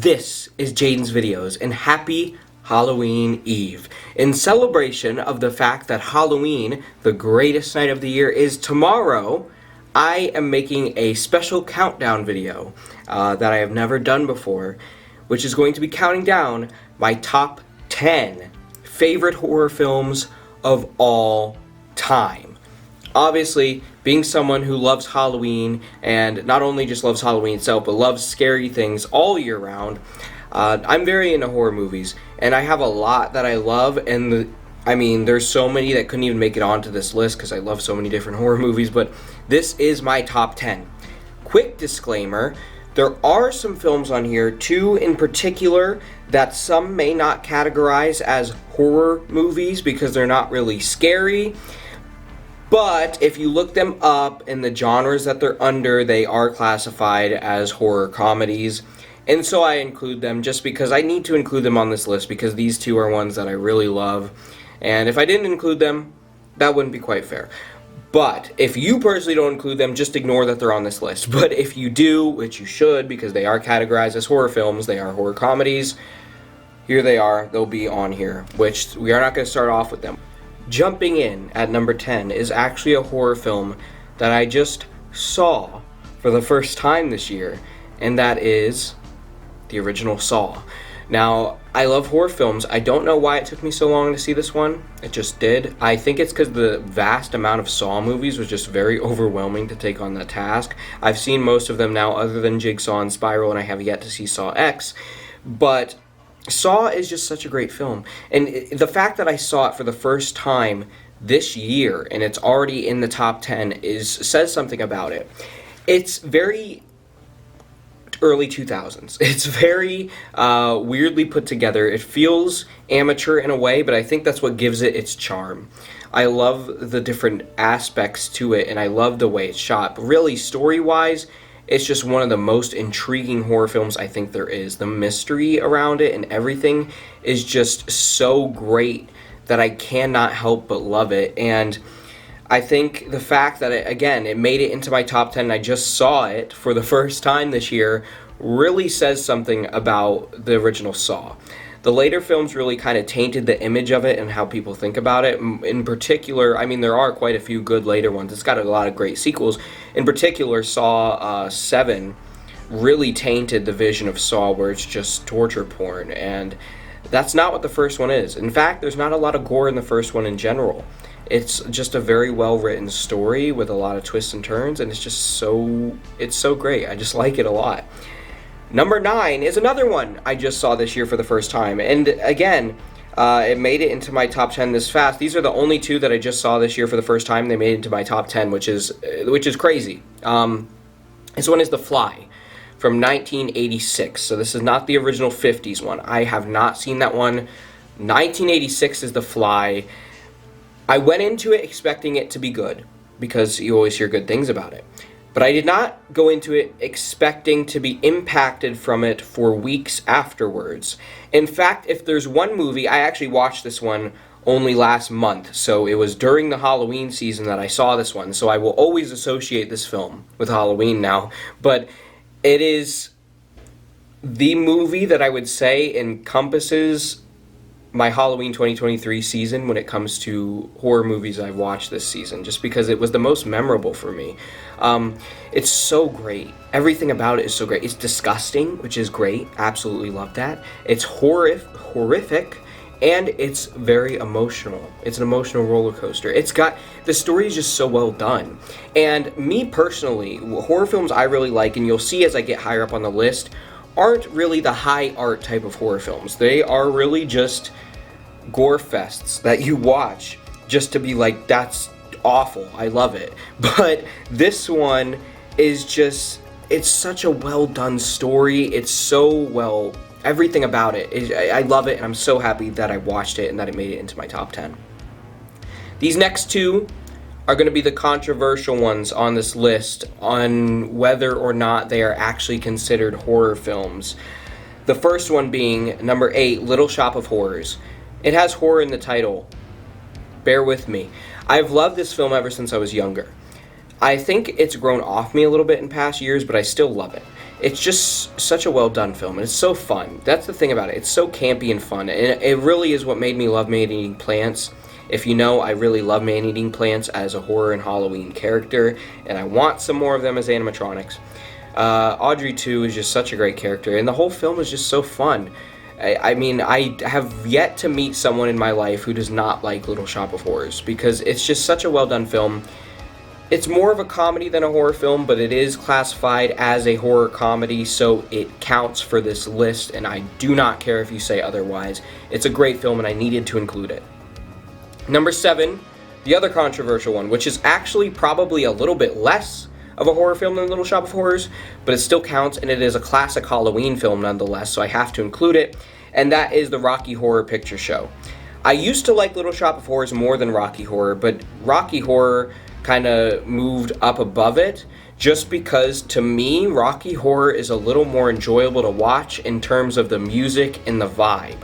This is Jaden's Videos, and happy Halloween Eve. In celebration of the fact that Halloween, the greatest night of the year, is tomorrow, I am making a special countdown video that I have never done before, which is going to be counting down my top 10 favorite horror films of all time. Obviously, being someone who loves Halloween, and not only just loves Halloween itself, but loves scary things all year round, I'm very into horror movies, and I have a lot that I love, and there's so many that couldn't even make it onto this list because I love so many different horror movies, but this is my top 10. Quick disclaimer, there are some films on here, two in particular, that some may not categorize as horror movies because they're not really scary. But if you look them up in the genres that they're under, they are classified as horror comedies. And so I include them just because I need to include them on this list because these two are ones that I really love. And if I didn't include them, that wouldn't be quite fair. But if you personally don't include them, just ignore that they're on this list. But if you do, which you should because they are categorized as horror films, they are horror comedies, here they are, they'll be on here, which we are not going to start off with them. Jumping in at number 10 is actually a horror film that I just saw for the first time this year, and that is the original Saw. Now, I love horror films. I don't know why it took me so long to see this one. It just did. I think it's because the vast amount of Saw movies was just very overwhelming to take on that task. I've seen most of them now other than Jigsaw and Spiral, and I have yet to see Saw X, but Saw is just such a great film, and the fact that I saw it for the first time this year and it's already in the top 10 says something about it. It's very early 2000s. It's very weirdly put together. It feels amateur in a way, but I think that's what gives it its charm. I love the different aspects to it, and I love the way it's shot. But really, story-wise, it's just one of the most intriguing horror films I think there is. The mystery around it and everything is just so great that I cannot help but love it. And I think the fact that, it made it into my top 10 and I just saw it for the first time this year really says something about the original Saw. The later films really kind of tainted the image of it and how people think about it. In particular, there are quite a few good later ones. It's got a lot of great sequels. In particular, Saw 7 really tainted the vision of Saw, where it's just torture porn. And that's not what the first one is. In fact, there's not a lot of gore in the first one in general. It's just a very well-written story with a lot of twists and turns, and it's so great. I just like it a lot. Number 9 is another one I just saw this year for the first time. And again, it made it into my top 10 this fast. These are the only two that I just saw this year for the first time. They made it into my top 10, which is crazy. This one is The Fly from 1986. So this is not the original 50s one. I have not seen that one. 1986 is The Fly. I went into it expecting it to be good because you always hear good things about it. But I did not go into it expecting to be impacted from it for weeks afterwards. In fact, if there's one movie, I actually watched this one only last month, so it was during the Halloween season that I saw this one, so I will always associate this film with Halloween now. But it is the movie that I would say encompasses my Halloween 2023 season when it comes to horror movies I've watched this season, just because it was the most memorable for me. It's so great. Everything about it is so great. It's disgusting, which is great. Absolutely love that. It's horrific, and it's very emotional. It's an emotional roller coaster. The story is just so well done. And me personally, horror films I really like, and you'll see as I get higher up on the list, aren't really the high art type of horror films. They are really just gore fests that you watch just to be like, that's awful, I love it. But this one is just, it's such a well done story. It's so everything about it. I love it, and I'm so happy that I watched it and that it made it into my top 10. These next two are going to be the controversial ones on this list on whether or not they are actually considered horror films. The first one being number 8, Little Shop of Horrors. It has horror in the title. Bear with me. I've loved this film ever since I was younger. I think it's grown off me a little bit in past years, but I still love it. it's just such a well done film, and it's so fun. That's the thing about it. It's so campy and fun, and it really is what made me love Man-Eating Plants. If you know, I really love Man-Eating Plants as a horror and Halloween character, and I want some more of them as animatronics. Audrey, too, is just such a great character, and the whole film is just so fun. I mean, I have yet to meet someone in my life who does not like Little Shop of Horrors, because it's just such a well done film. It's more of a comedy than a horror film, but it is classified as a horror comedy, so it counts for this list, and I do not care if you say otherwise. It's a great film, and I needed to include it. Number 7, the other controversial one, which is actually probably a little bit less of a horror film than Little Shop of Horrors, but it still counts, and it is a classic Halloween film nonetheless, so I have to include it, and that is the Rocky Horror Picture Show. I used to like Little Shop of Horrors more than Rocky Horror, but Rocky Horror kind of moved up above it, just because to me Rocky Horror is a little more enjoyable to watch in terms of the music and the vibe.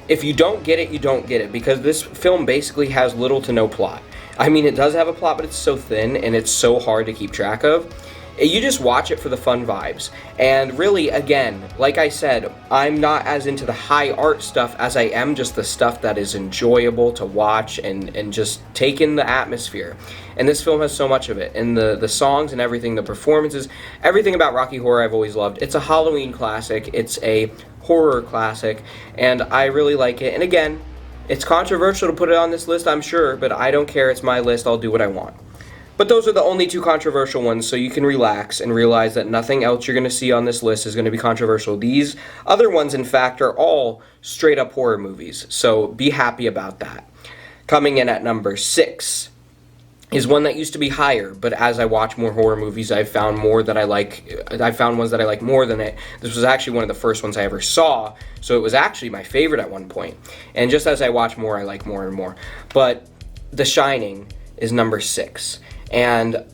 If you don't get it, you don't get it, because this film basically has little to no plot. I mean, it does have a plot, but it's so thin and it's so hard to keep track of. You just watch it for the fun vibes. And really, again, like I said, I'm not as into the high art stuff as I am just the stuff that is enjoyable to watch and just take in the atmosphere. And this film has so much of it. And the songs and everything, the performances, everything about Rocky Horror I've always loved. It's a Halloween classic. It's a horror classic. And I really like it. And again, it's controversial to put it on this list, I'm sure, but I don't care. It's my list. I'll do what I want. But those are the only 2 controversial ones, so you can relax and realize that nothing else you're going to see on this list is going to be controversial. These other ones, in fact, are all straight-up horror movies, so be happy about that. Coming in at number 6 is one that used to be higher, but as I watch more horror movies, I've found more that I like. I've found ones that I like more than it. This was actually one of the first ones I ever saw, so it was actually my favorite at one point. And just as I watch more, I like more and more. But The Shining is number 6. And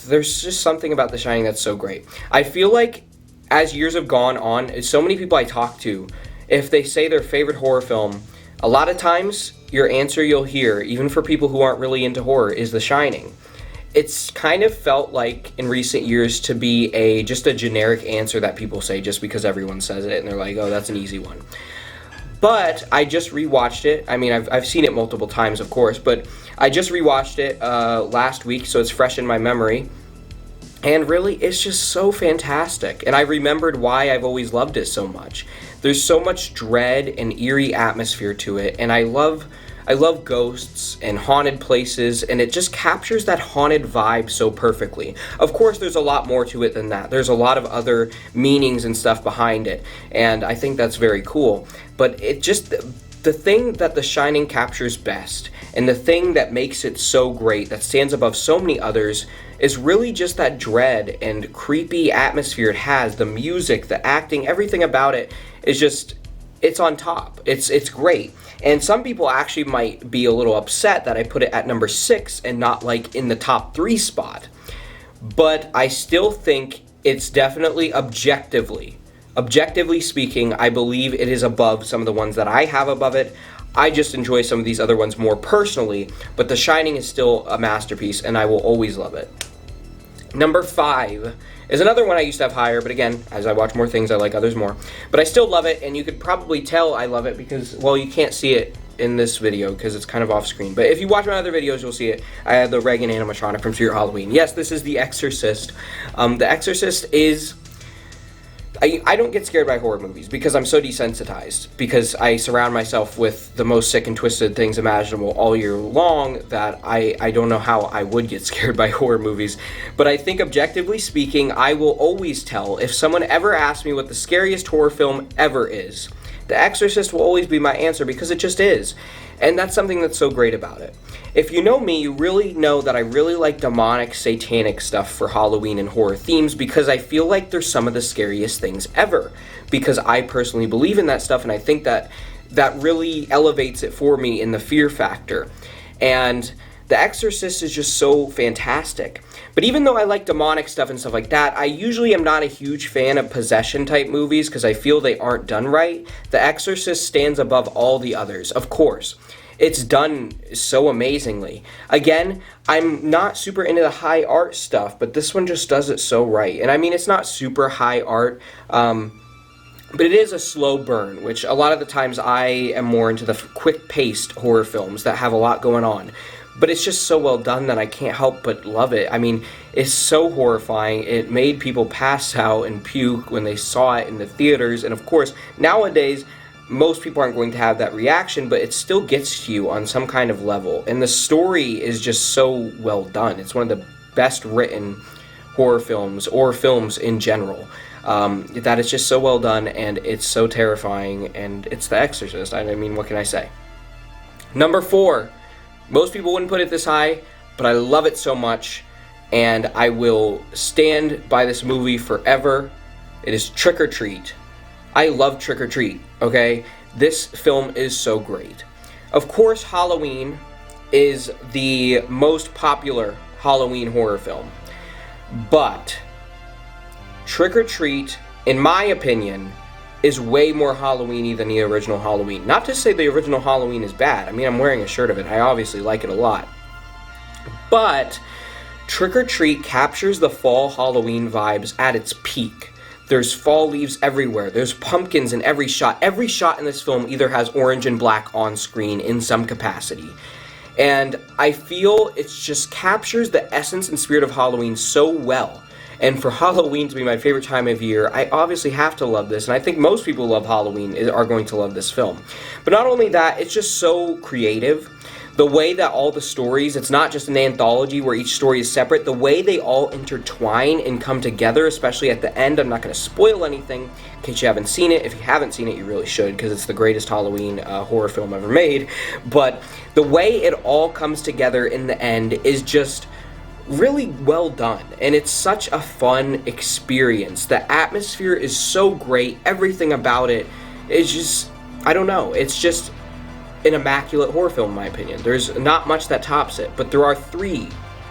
there's just something about The Shining that's so great. I feel like as years have gone on, so many people I talk to, if they say their favorite horror film, a lot of times your answer you'll hear, even for people who aren't really into horror, is The Shining. It's kind of felt like in recent years to be just a generic answer that people say just because everyone says it and they're like, oh, that's an easy one. But I just rewatched it. I mean, I've seen it multiple times, of course, but I just rewatched it last week, so it's fresh in my memory. And really, it's just so fantastic. And I remembered why I've always loved it so much. There's so much dread and eerie atmosphere to it, and I love ghosts and haunted places, and it just captures that haunted vibe so perfectly. Of course, there's a lot more to it than that. There's a lot of other meanings and stuff behind it, and I think that's very cool. But it just, the thing that The Shining captures best, and the thing that makes it so great, that stands above so many others, is really just that dread and creepy atmosphere it has. The music, the acting, everything about it is just, it's on top. It's great. And some people actually might be a little upset that I put it at number 6 and not like in the top 3 spot. But I still think it's definitely objectively speaking, I believe it is above some of the ones that I have above it. I just enjoy some of these other ones more personally, but The Shining is still a masterpiece and I will always love it. Number 5 is another one I used to have higher, but again, as I watch more things, I like others more. But I still love it, and you could probably tell I love it because, well, you can't see it in this video because it's kind of off screen. But if you watch my other videos, you'll see it. I had the Reagan animatronic from Spirit Halloween. Yes, this is The Exorcist. The Exorcist is... I don't get scared by horror movies because I'm so desensitized, because I surround myself with the most sick and twisted things imaginable all year long that I don't know how I would get scared by horror movies. But I think objectively speaking, I will always tell if someone ever asks me what the scariest horror film ever is. The Exorcist will always be my answer because it just is. And that's something that's so great about it. If you know me, you really know that I really like demonic, satanic stuff for Halloween and horror themes because I feel like they're some of the scariest things ever. Because I personally believe in that stuff, and I think that really elevates it for me in the fear factor. And The Exorcist is just so fantastic. But even though I like demonic stuff and stuff like that, I usually am not a huge fan of possession-type movies because I feel they aren't done right. The Exorcist stands above all the others, of course. it's done so amazingly. Again, I'm not super into the high art stuff, but this one just does it so right. And I mean, it's not super high art, but it is a slow burn, which a lot of the times I am more into the quick-paced horror films that have a lot going on. But it's just so well done that I can't help but love it. I mean, it's so horrifying. It made people pass out and puke when they saw it in the theaters. And of course, nowadays, most people aren't going to have that reaction, but it still gets to you on some kind of level. And the story is just so well done. It's one of the best written horror films, or films in general. That is just so well done, and it's so terrifying, and it's The Exorcist. I mean, what can I say? Number 4. Most people wouldn't put it this high, but I love it so much, and I will stand by this movie forever. It is Trick or Treat. I love Trick or Treat, okay? This film is so great. Of course, Halloween is the most popular Halloween horror film, but Trick or Treat, in my opinion, is way more Halloween-y than the original Halloween. Not to say the original Halloween is bad. I mean, I'm wearing a shirt of it. I obviously like it a lot. But Trick or Treat captures the fall Halloween vibes at its peak. There's fall leaves everywhere. There's pumpkins in every shot. Every shot in this film either has orange and black on screen in some capacity. And I feel it just captures the essence and spirit of Halloween so well. And for Halloween to be my favorite time of year, I obviously have to love this. And I think most people who love Halloween are going to love this film. But not only that, it's just so creative. The way that all the stories, it's not just an anthology where each story is separate, the way they all intertwine and come together, especially at the end. I'm not going to spoil anything in case you haven't seen it. If you haven't seen it, you really should, because it's the greatest Halloween horror film ever made. But the way it all comes together in the end is just really well done, and it's such a fun experience. The atmosphere is so great. Everything about it is just, I don't know, it's just an immaculate horror film in my opinion. There's not much that tops it, but there are 3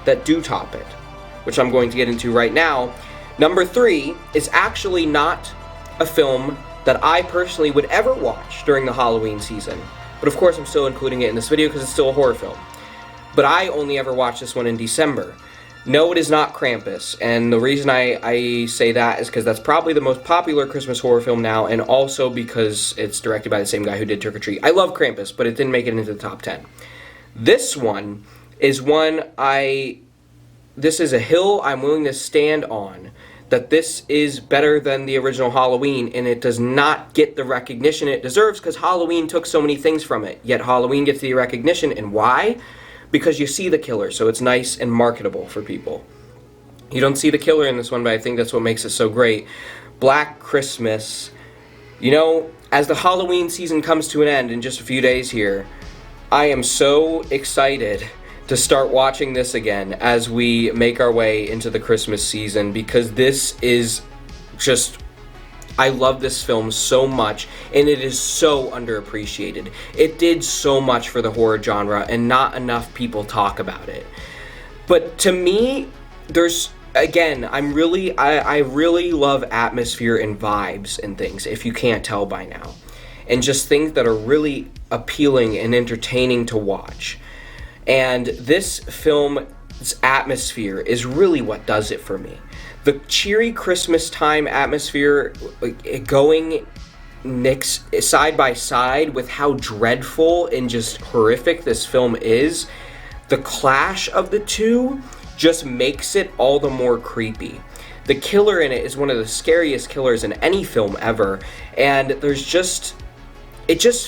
that do top it, which I'm going to get into right now. Number 3 is actually not a film that I personally would ever watch during the Halloween season, but of course I'm still including it in this video because it's still a horror film. But I only ever watched this one in December. No, it is not Krampus, and the reason I say that is because that's probably the most popular Christmas horror film now, and also because it's directed by the same guy who did Trick or Treat. I love Krampus, but it didn't make it into the top 10. This one is this is a hill I'm willing to stand on, that this is better than the original Halloween, and it does not get the recognition it deserves because Halloween took so many things from it, yet Halloween gets the recognition, and why? Because you see the killer, so it's nice and marketable for people. You don't see the killer in this one, but I think that's what makes it so great. Black Christmas. You know, as the Halloween season comes to an end in just a few days here, I am so excited to start watching this again as we make our way into the Christmas season, because this is just, I love this film so much, and it is so underappreciated. It did so much for the horror genre, and not enough people talk about it. But to me, there's, again, I really love atmosphere and vibes and things, if you can't tell by now. And just things that are really appealing and entertaining to watch. And this film's atmosphere is really what does it for me. The cheery Christmas time atmosphere going side by side with how dreadful and just horrific this film is, the clash of the two just makes it all the more creepy. The killer in it is one of the scariest killers in any film ever, and it just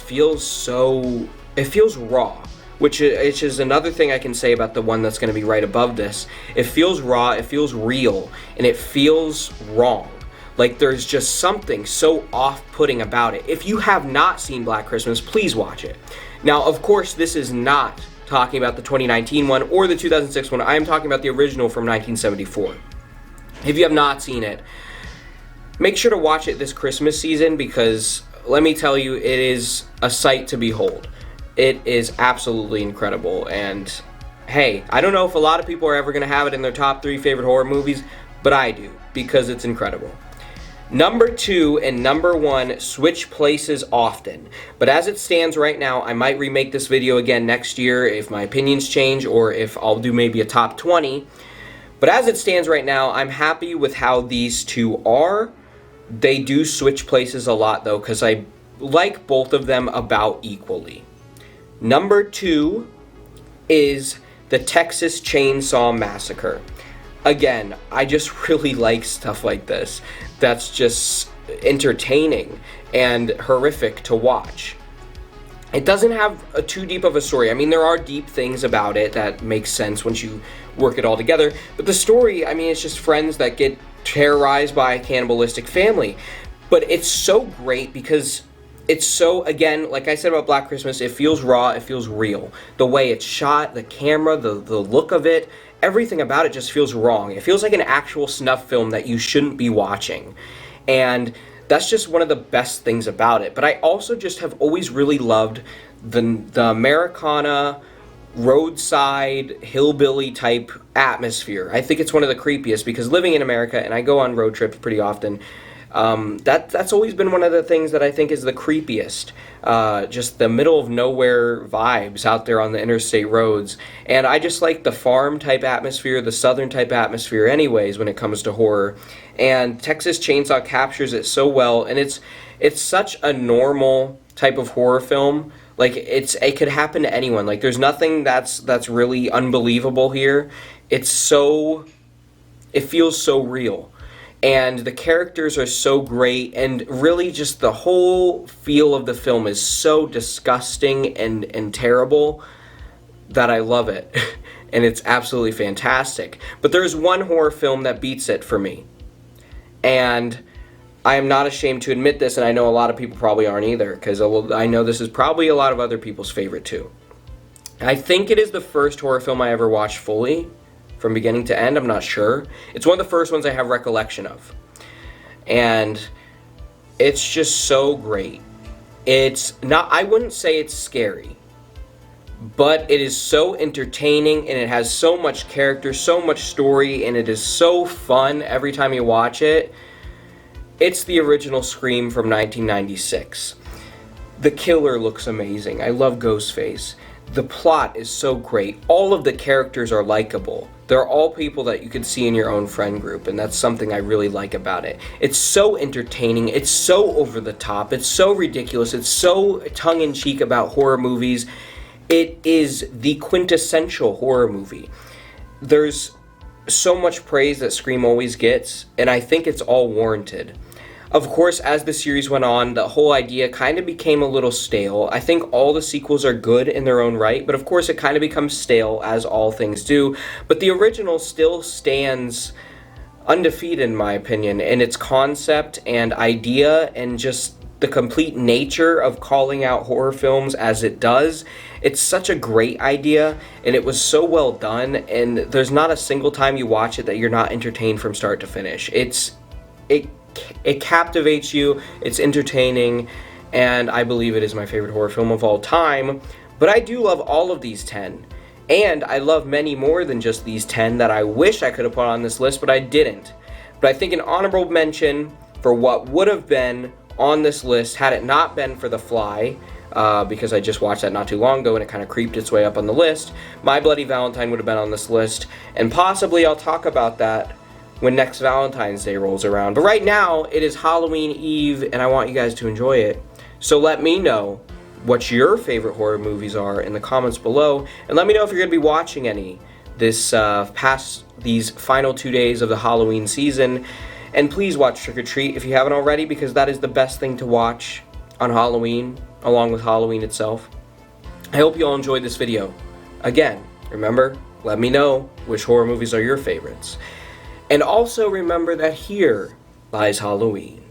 feels so, it feels raw. Which is another thing I can say about the one that's going to be right above this. It feels raw, it feels real, and it feels wrong. Like there's just something so off-putting about it. If you have not seen Black Christmas, please watch it. Now, of course, this is not talking about the 2019 one or the 2006 one. I am talking about the original from 1974. If you have not seen it, make sure to watch it this Christmas season, because let me tell you, it is a sight to behold. It is absolutely incredible, and hey, I don't know if a lot of people are ever going to have it in their top 3 favorite horror movies, but I do, because it's incredible. Number 2 and number 1 switch places often, but as it stands right now, I might remake this video again next year if my opinions change, or if I'll do maybe a top 20. But as it stands right now, I'm happy with how these two are. They do switch places a lot though, because I like both of them about equally. Number 2 is the Texas Chainsaw Massacre. Again, I just really like stuff like this. That's just entertaining and horrific to watch. It doesn't have too deep of a story. I mean, there are deep things about it that make sense once you work it all together. But the story, I mean, it's just friends that get terrorized by a cannibalistic family. But it's so great because it's so, again, like I said about Black Christmas, it feels raw, it feels real. The way it's shot, the camera, the look of it, everything about it just feels wrong. It feels like an actual snuff film that you shouldn't be watching. And that's just one of the best things about it. But I also just have always really loved the Americana, roadside, hillbilly type atmosphere. I think it's one of the creepiest because living in America, and I go on road trips pretty often, that's always been one of the things that I think is the creepiest. Just the middle of nowhere vibes out there on the interstate roads. And I just like the farm type atmosphere, the southern type atmosphere anyways when it comes to horror. And Texas Chainsaw captures it so well, and it's such a normal type of horror film. Like it could happen to anyone. Like there's nothing that's really unbelievable here. It feels so real. And the characters are so great, and really just the whole feel of the film is so disgusting and terrible that I love it. And it's absolutely fantastic. But there's one horror film that beats it for me. And I am not ashamed to admit this, and I know a lot of people probably aren't either, because I know this is probably a lot of other people's favorite too. I think it is the first horror film I ever watched fully. From beginning to end, I'm not sure. It's one of the first ones I have recollection of. And it's just so great. It's not, I wouldn't say it's scary, but it is so entertaining, and it has so much character, so much story, and it is so fun every time you watch it. It's the original Scream from 1996. The killer looks amazing. I love Ghostface. The plot is so great. All of the characters are likable. They're all people that you could see in your own friend group, and that's something I really like about it. It's so entertaining. It's so over the top. It's so ridiculous. It's so tongue-in-cheek about horror movies. It is the quintessential horror movie. There's so much praise that Scream always gets, and I think it's all warranted. Of course, as the series went on, the whole idea kind of became a little stale. I think all the sequels are good in their own right, but of course it kind of becomes stale, as all things do. But the original still stands undefeated, in my opinion, in its concept and idea, and just the complete nature of calling out horror films as it does. It's such a great idea, and it was so well done, and there's not a single time you watch it that you're not entertained from start to finish. It captivates you, it's entertaining, and I believe it is my favorite horror film of all time. But I do love all of these 10, and I love many more than just these 10 that I wish I could have put on this list, but I didn't. But I think an honorable mention for what would have been on this list had it not been for The Fly, because I just watched that not too long ago and it kind of creeped its way up on the list. My Bloody Valentine would have been on this list, and possibly I'll talk about that when next Valentine's Day rolls around. But right now, it is Halloween Eve, and I want you guys to enjoy it. So let me know what your favorite horror movies are in the comments below, and let me know if you're going to be watching any past these final 2 days of the Halloween season. And please watch Trick or Treat if you haven't already, because that is the best thing to watch on Halloween, along with Halloween itself. I hope you all enjoyed this video. Again, remember, let me know which horror movies are your favorites. And also remember that here lies Halloween.